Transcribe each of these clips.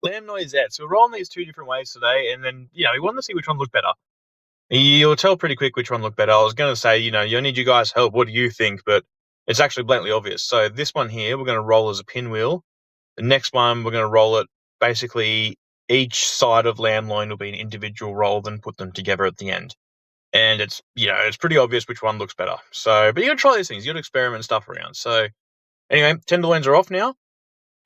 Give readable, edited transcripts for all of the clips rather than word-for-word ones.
Lamb noisette. So we're rolling these two different ways today, and then we wanted to see which one looked better. You'll tell pretty quick which one looked better. I was going to say, you need you guys' help. What do you think? But it's actually blatantly obvious. So this one here, we're going to roll as a pinwheel. The next one, we're going to roll it. Basically, each side of lamb loin will be an individual roll, then put them together at the end. And it's pretty obvious which one looks better. So, but you got to try these things. You got to experiment stuff around. So anyway, tenderloins are off now.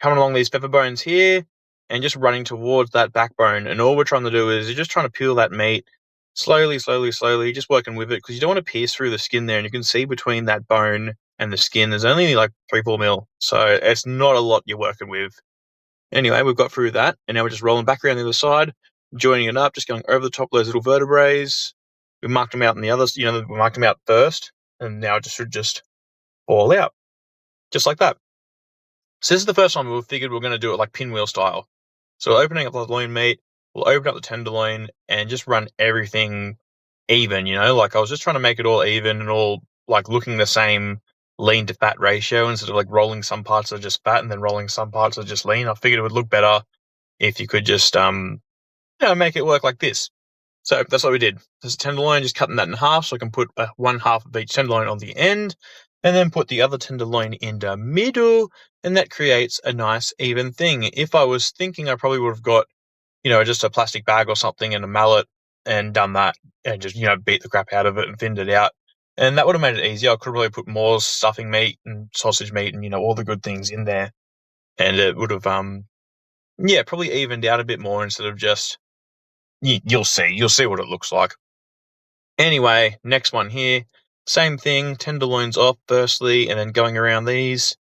Coming along these pepper bones here and just running towards that backbone. And all we're trying to do is you're just trying to peel that meat slowly, slowly, slowly, just working with it because you don't want to pierce through the skin there. And you can see between that bone and the skin, there's only like 3-4 mil. So it's not a lot you're working with. Anyway, we've got through that. And now we're just rolling back around the other side, joining it up, just going over the top of those little vertebrae. We marked them out in the others, we marked them out first. And now it should just fall out. Just like that. So this is the first time we figured we're going to do it like pinwheel style. So we're opening up the loin meat, we'll open up the tenderloin and just run everything even, like I was just trying to make it all even and all like looking the same lean to fat ratio instead of like rolling some parts are just fat and then rolling some parts are just lean. I figured it would look better if you could just, make it work like this. So that's what we did. There's a tenderloin, just cutting that in half so I can put one half of each tenderloin on the end and then put the other tenderloin in the middle, and that creates a nice even thing. If I was thinking, I probably would have got, just a plastic bag or something and a mallet and done that and just, beat the crap out of it and thinned it out. And that would have made it easier. I could probably put more stuffing meat and sausage meat and, all the good things in there. And it would have, probably evened out a bit more instead of just, you'll see what it looks like. Anyway, next one here, same thing, tenderloins off firstly, and then going around these,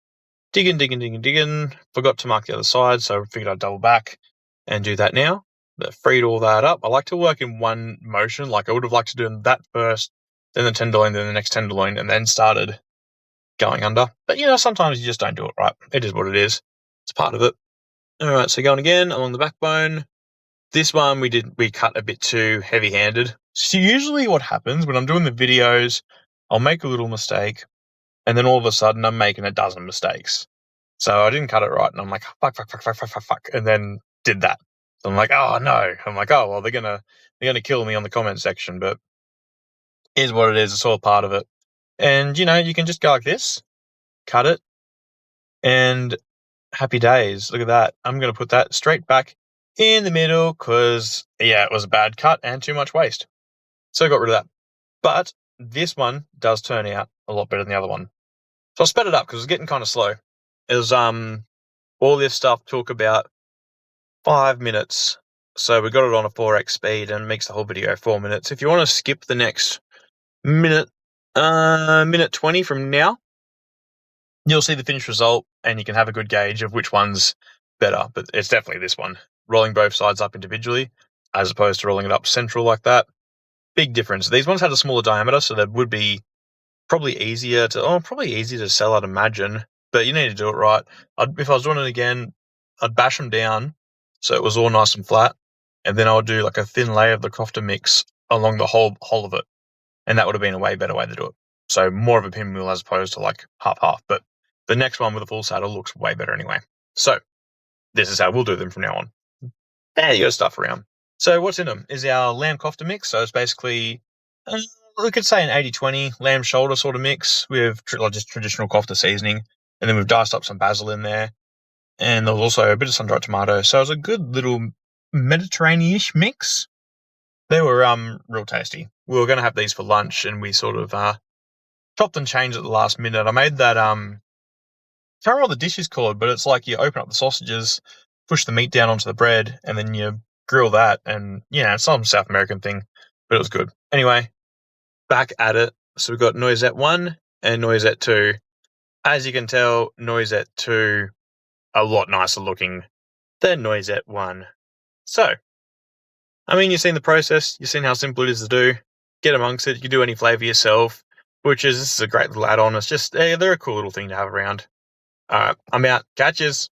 digging. Forgot to mark the other side, so I figured I'd double back and do that now. But freed all that up. I like to work in one motion, like I would have liked to do that first, then the tenderloin, then the next tenderloin, and then started going under. But sometimes you just don't do it right. It is what it is. It's part of it. Alright, so going again along the backbone. This one we cut a bit too heavy-handed. So usually what happens when I'm doing the videos, I'll make a little mistake, and then all of a sudden I'm making a dozen mistakes. So I didn't cut it right, and I'm like, fuck, and then did that. So I'm like, oh no. I'm like, oh well, they're gonna kill me on the comment section, but it is what it is. It's all part of it. And you can just go like this, cut it, and happy days. Look at that. I'm gonna put that straight back in the middle because, it was a bad cut and too much waste. So I got rid of that. But this one does turn out a lot better than the other one. So I sped it up because it was getting kind of slow. It was, all this stuff took about 5 minutes. So we got it on a 4x speed and it makes the whole video 4 minutes. If you want to skip the next minute 20 from now, you'll see the finished result and you can have a good gauge of which one's better. But it's definitely this one. Rolling both sides up individually as opposed to rolling it up central like that. Big difference. These ones had a smaller diameter, so that would be probably easier to sell, I'd imagine. But you need to do it right. If I was doing it again, I'd bash them down so it was all nice and flat, and then I would do like a thin layer of the crofter mix along the whole of it, and that would have been a way better way to do it. So more of a pinwheel as opposed to like half. But the next one with a full saddle looks way better anyway. So this is how we'll do them from now on. And you got stuff around. So what's in them is our lamb kofta mix. So it's basically, we could say an 80-20 lamb shoulder sort of mix with just traditional kofta seasoning. And then we've diced up some basil in there. And there was also a bit of sun-dried tomato. So it was a good little Mediterranean-ish mix. They were real tasty. We were going to have these for lunch and we sort of chopped and changed at the last minute. I made that, I can't remember what the dish is called, but it's like you open up the sausages, push the meat down onto the bread, and then you grill that. And, it's some South American thing, but it was good. Anyway, back at it. So we've got Noisette 1 and Noisette 2. As you can tell, Noisette 2, a lot nicer looking than Noisette 1. So, you've seen the process. You've seen how simple it is to do. Get amongst it. You can do any flavour yourself, this is a great little add-on. It's just, they're a cool little thing to have around. Alright, I'm out. Catches.